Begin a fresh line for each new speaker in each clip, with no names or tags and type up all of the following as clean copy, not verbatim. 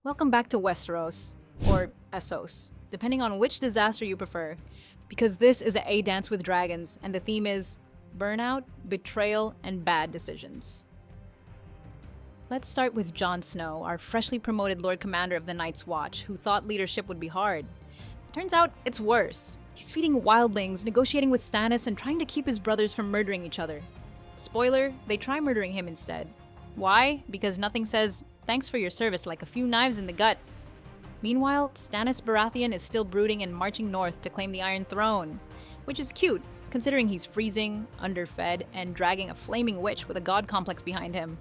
Welcome back to Westeros, or Essos, depending on which disaster you prefer, because this is a Dance with Dragons, and the theme is burnout, betrayal, and bad decisions. Let's start with Jon Snow, our freshly promoted Lord Commander of the Night's Watch, who thought leadership would be hard. Turns out it's worse. He's feeding wildlings, negotiating with Stannis, and trying to keep his brothers from murdering each other. Spoiler, they try murdering him instead. Why? Because nothing says, "Thanks for your service," like a few knives in the gut. Meanwhile, Stannis Baratheon is still brooding and marching north to claim the Iron Throne, which is cute, considering he's freezing, underfed, and dragging a flaming witch with a god complex behind him.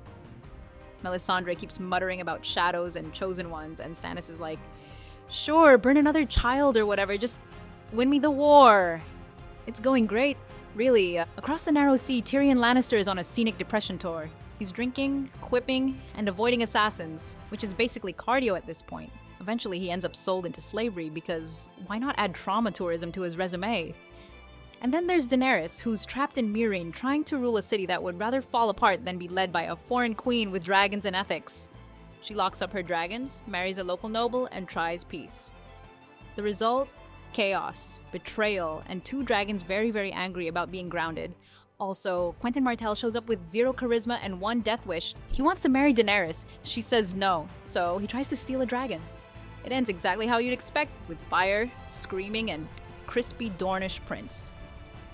Melisandre keeps muttering about shadows and chosen ones, and Stannis is like, "Sure, burn another child or whatever, just win me the war." It's going great, really. Across the Narrow Sea, Tyrion Lannister is on a scenic depression tour. He's drinking, quipping, and avoiding assassins, which is basically cardio at this point. Eventually, he ends up sold into slavery because why not add trauma tourism to his resume? And then there's Daenerys, who's trapped in Meereen trying to rule a city that would rather fall apart than be led by a foreign queen with dragons and ethics. She locks up her dragons, marries a local noble, and tries peace. The result? Chaos, betrayal, and two dragons very angry about being grounded. Also, Quentin Martell shows up with 0 charisma and 1 death wish. He wants to marry Daenerys. She says no, so he tries to steal a dragon. It ends exactly how you'd expect, with fire, screaming, and crispy Dornish prince.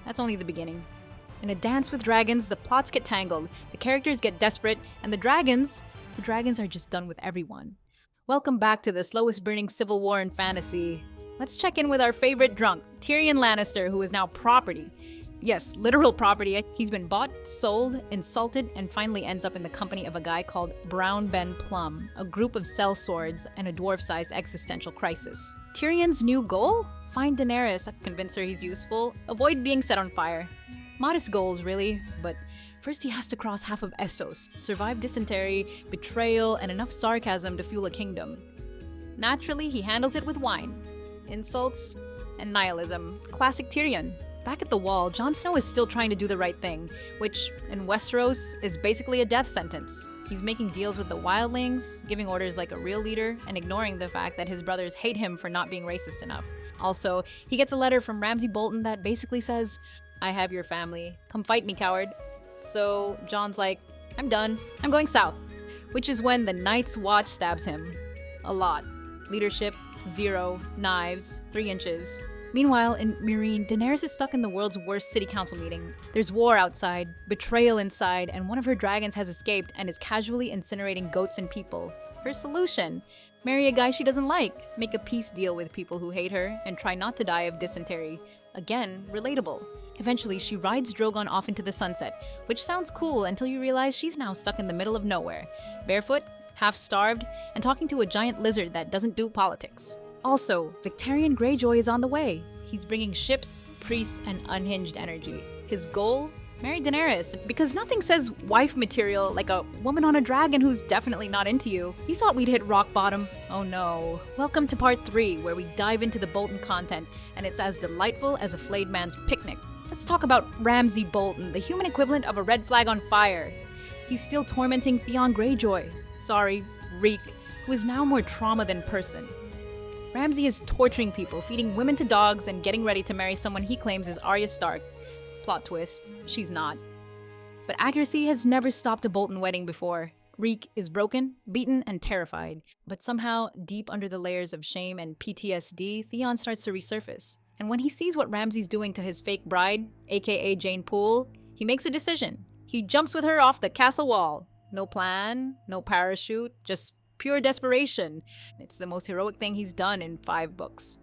That's only the beginning. In A Dance with Dragons, the plots get tangled, the characters get desperate, and the dragons are just done with everyone. Welcome back to the slowest burning civil war in fantasy. Let's check in with our favorite drunk, Tyrion Lannister, who is now property. Yes, literal property. He's been bought, sold, insulted, and finally ends up in the company of a guy called Brown Ben Plum, a group of sellswords and a dwarf-sized existential crisis. Tyrion's new goal? Find Daenerys, convince her he's useful, avoid being set on fire. Modest goals, really, but first he has to cross half of Essos, survive dysentery, betrayal, and enough sarcasm to fuel a kingdom. Naturally, he handles it with wine, insults, and nihilism. Classic Tyrion. Back at the Wall, Jon Snow is still trying to do the right thing, which, in Westeros, is basically a death sentence. He's making deals with the wildlings, giving orders like a real leader, and ignoring the fact that his brothers hate him for not being racist enough. Also, he gets a letter from Ramsay Bolton that basically says, "I have your family. Come fight me, coward." So Jon's like, "I'm done. I'm going south." Which is when the Night's Watch stabs him. A lot. Leadership, 0, knives, 3 inches. Meanwhile, in Meereen, Daenerys is stuck in the world's worst city council meeting. There's war outside, betrayal inside, and one of her dragons has escaped and is casually incinerating goats and people. Her solution? Marry a guy she doesn't like, make a peace deal with people who hate her, and try not to die of dysentery. Again, relatable. Eventually, she rides Drogon off into the sunset, which sounds cool until you realize she's now stuck in the middle of nowhere, barefoot, half-starved, and talking to a giant lizard that doesn't do politics. Also, Victarion Greyjoy is on the way. He's bringing ships, priests, and unhinged energy. His goal? Marry Daenerys, because nothing says wife material like a woman on a dragon who's definitely not into you. You thought we'd hit rock bottom? Oh no. Welcome to part 3, where we dive into the Bolton content, and it's as delightful as a flayed man's picnic. Let's talk about Ramsay Bolton, the human equivalent of a red flag on fire. He's still tormenting Theon Greyjoy. Sorry, Reek, who is now more trauma than person. Ramsay is torturing people, feeding women to dogs, and getting ready to marry someone he claims is Arya Stark. Plot twist, she's not. But accuracy has never stopped a Bolton wedding before. Reek is broken, beaten, and terrified. But somehow, deep under the layers of shame and PTSD, Theon starts to resurface. And when he sees what Ramsay's doing to his fake bride, aka Jane Poole, he makes a decision. He jumps with her off the castle wall. No plan, no parachute, just pure desperation. It's the most heroic thing he's done in 5 books.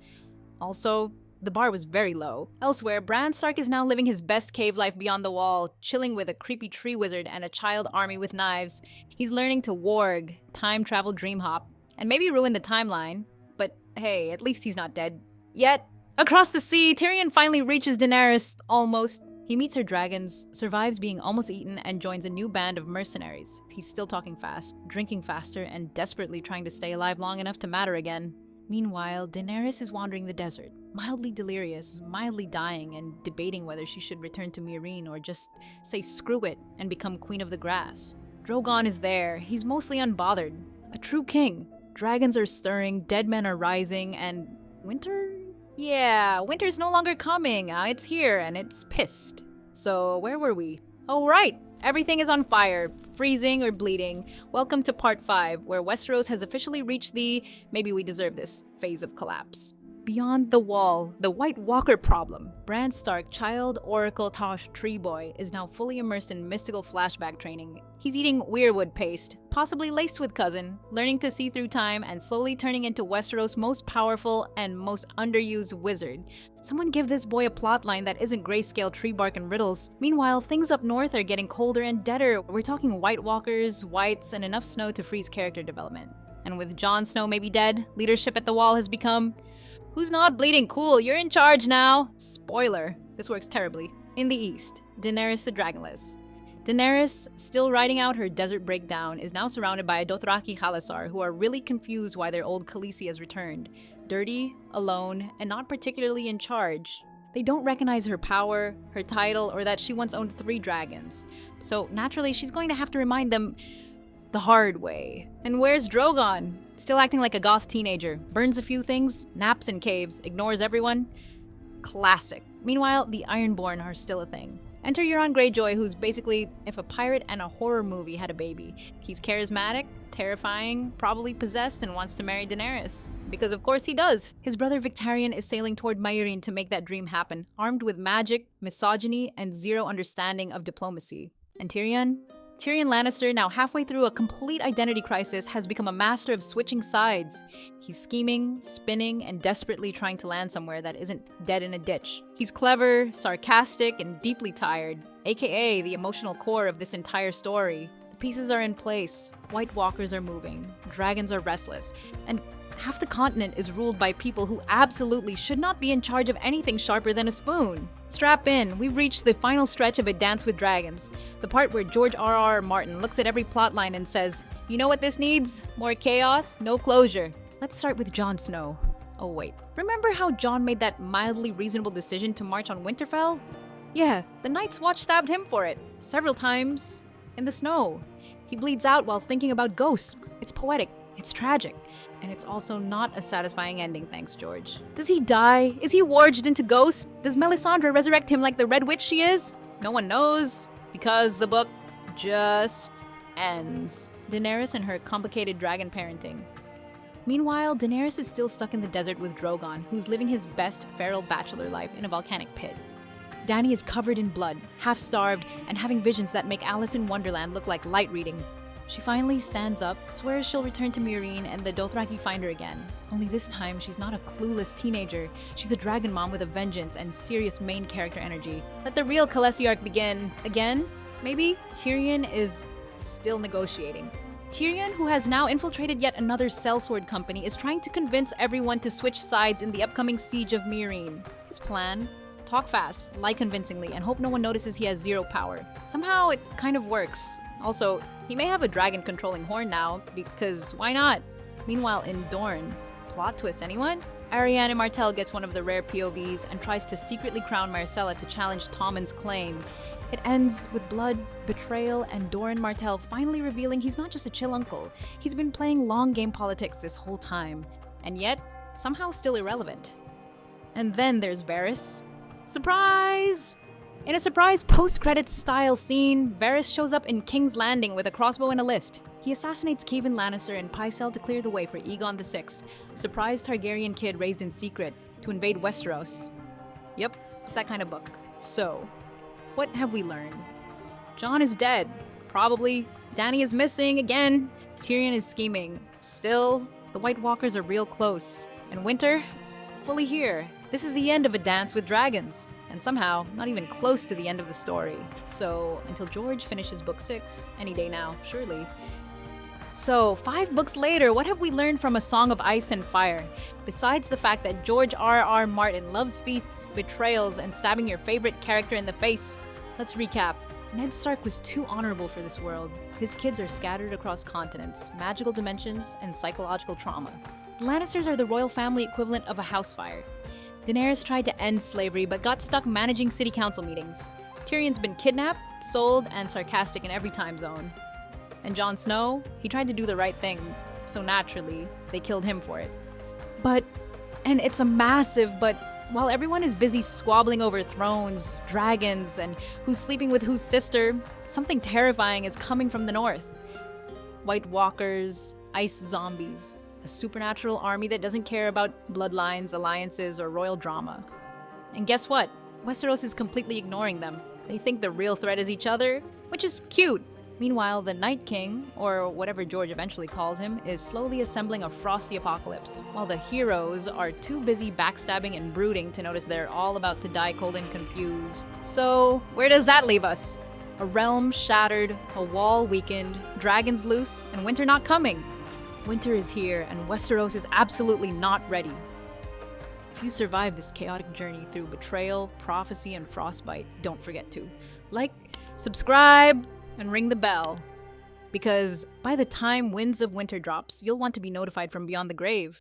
Also, the bar was very low. Elsewhere, Bran Stark is now living his best cave life beyond the wall, chilling with a creepy tree wizard and a child army with knives. He's learning to warg, time travel dream hop, and maybe ruin the timeline. But hey, at least he's not dead. Yet. Across the sea, Tyrion finally reaches Daenerys, almost. He meets her dragons, survives being almost eaten, and joins a new band of mercenaries. He's still talking fast, drinking faster, and desperately trying to stay alive long enough to matter again. Meanwhile, Daenerys is wandering the desert, mildly delirious, mildly dying, and debating whether she should return to Meereen or just say screw it and become Queen of the Grass. Drogon is there. He's mostly unbothered. A true king. Dragons are stirring, dead men are rising, and winter? Yeah, winter's no longer coming. It's here, and it's pissed. So where were we? Oh, right. Everything is on fire, freezing or bleeding. Welcome to part 5, where Westeros has officially reached the maybe we deserve this phase of collapse. Beyond the wall, the White Walker problem. Bran Stark, child Oracle Tosh Tree Boy, is now fully immersed in mystical flashback training. He's eating weirwood paste, possibly laced with cousin, learning to see through time, and slowly turning into Westeros' most powerful and most underused wizard. Someone give this boy a plotline that isn't grayscale tree bark and riddles. Meanwhile, things up north are getting colder and deader. We're talking White Walkers, whites, and enough snow to freeze character development. And with Jon Snow maybe dead, leadership at the wall has become, who's not bleeding? Cool, you're in charge now. Spoiler, this works terribly. In the east, Daenerys the Dragonless. Daenerys, still riding out her desert breakdown, is now surrounded by Dothraki Khalasar, who are really confused why their old Khaleesi has returned. Dirty, alone, and not particularly in charge. They don't recognize her power, her title, or that she once owned 3 dragons. So naturally, she's going to have to remind them the hard way. And where's Drogon? Still acting like a goth teenager. Burns a few things, naps in caves, ignores everyone. Classic. Meanwhile, the Ironborn are still a thing. Enter Euron Greyjoy, who's basically if a pirate and a horror movie had a baby. He's charismatic, terrifying, probably possessed, and wants to marry Daenerys. Because of course he does. His brother Victarion is sailing toward Meereen to make that dream happen, armed with magic, misogyny, and zero understanding of diplomacy. And Tyrion? Tyrion Lannister, now halfway through a complete identity crisis, has become a master of switching sides. He's scheming, spinning, and desperately trying to land somewhere that isn't dead in a ditch. He's clever, sarcastic, and deeply tired, aka the emotional core of this entire story. The pieces are in place, White Walkers are moving, dragons are restless, and half the continent is ruled by people who absolutely should not be in charge of anything sharper than a spoon. Strap in, we've reached the final stretch of A Dance with Dragons, the part where George R.R. Martin looks at every plotline and says, you know what this needs? More chaos, no closure. Let's start with Jon Snow. Oh wait, remember how Jon made that mildly reasonable decision to march on Winterfell? Yeah, the Night's Watch stabbed him for it, several times, in the snow. He bleeds out while thinking about ghosts. It's poetic, it's tragic. And it's also not a satisfying ending, thanks, George. Does he die? Is he warged into ghost? Does Melisandre resurrect him like the Red Witch she is? No one knows, because the book just ends. Daenerys and her complicated dragon parenting. Meanwhile, Daenerys is still stuck in the desert with Drogon, who's living his best feral bachelor life in a volcanic pit. Dany is covered in blood, half-starved, and having visions that make Alice in Wonderland look like light reading. She finally stands up, swears she'll return to Meereen, and the Dothraki find her again. Only this time, she's not a clueless teenager. She's a dragon mom with a vengeance and serious main character energy. Let the real Khaleesi arc begin. Again? Maybe? Tyrion is still negotiating. Tyrion, who has now infiltrated yet another sellsword company, is trying to convince everyone to switch sides in the upcoming siege of Meereen. His plan? Talk fast, lie convincingly, and hope no one notices he has zero power. Somehow, it kind of works. Also, he may have a dragon controlling horn now, because why not? Meanwhile, in Dorne, plot twist, anyone? Arianne Martell gets one of the rare POVs and tries to secretly crown Myrcella to challenge Tommen's claim. It ends with blood, betrayal, and Doran Martell finally revealing he's not just a chill uncle. He's been playing long game politics this whole time, and yet, somehow still irrelevant. And then there's Varys. Surprise! In a surprise post-credits style scene, Varys shows up in King's Landing with a crossbow and a list. He assassinates Kevan Lannister and Pycelle to clear the way for Aegon VI, a surprised Targaryen kid raised in secret, to invade Westeros. Yep, it's that kind of book. So, what have we learned? Jon is dead. Probably. Dany is missing again. Tyrion is scheming. Still, the White Walkers are real close. And winter? Fully here. This is the end of A Dance with Dragons. And somehow, not even close to the end of the story. So, until George finishes book 6, any day now, surely. So, 5 books later, what have we learned from A Song of Ice and Fire? Besides the fact that George R.R. Martin loves feats, betrayals, and stabbing your favorite character in the face. Let's recap. Ned Stark was too honorable for this world. His kids are scattered across continents, magical dimensions, and psychological trauma. The Lannisters are the royal family equivalent of a house fire. Daenerys tried to end slavery but got stuck managing city council meetings. Tyrion's been kidnapped, sold, and sarcastic in every time zone. And Jon Snow, he tried to do the right thing, so naturally, they killed him for it. And it's a massive, but while everyone is busy squabbling over thrones, dragons, and who's sleeping with whose sister, something terrifying is coming from the north. White walkers, ice zombies, a supernatural army that doesn't care about bloodlines, alliances, or royal drama. And guess what? Westeros is completely ignoring them. They think the real threat is each other, which is cute. Meanwhile, the Night King, or whatever George eventually calls him, is slowly assembling a frosty apocalypse, while the heroes are too busy backstabbing and brooding to notice they're all about to die cold and confused. So, where does that leave us? A realm shattered, a wall weakened, dragons loose, and winter not coming. Winter is here, and Westeros is absolutely not ready. If you survive this chaotic journey through betrayal, prophecy, and frostbite, don't forget to like, subscribe, and ring the bell. Because by the time Winds of Winter drops, you'll want to be notified from beyond the grave.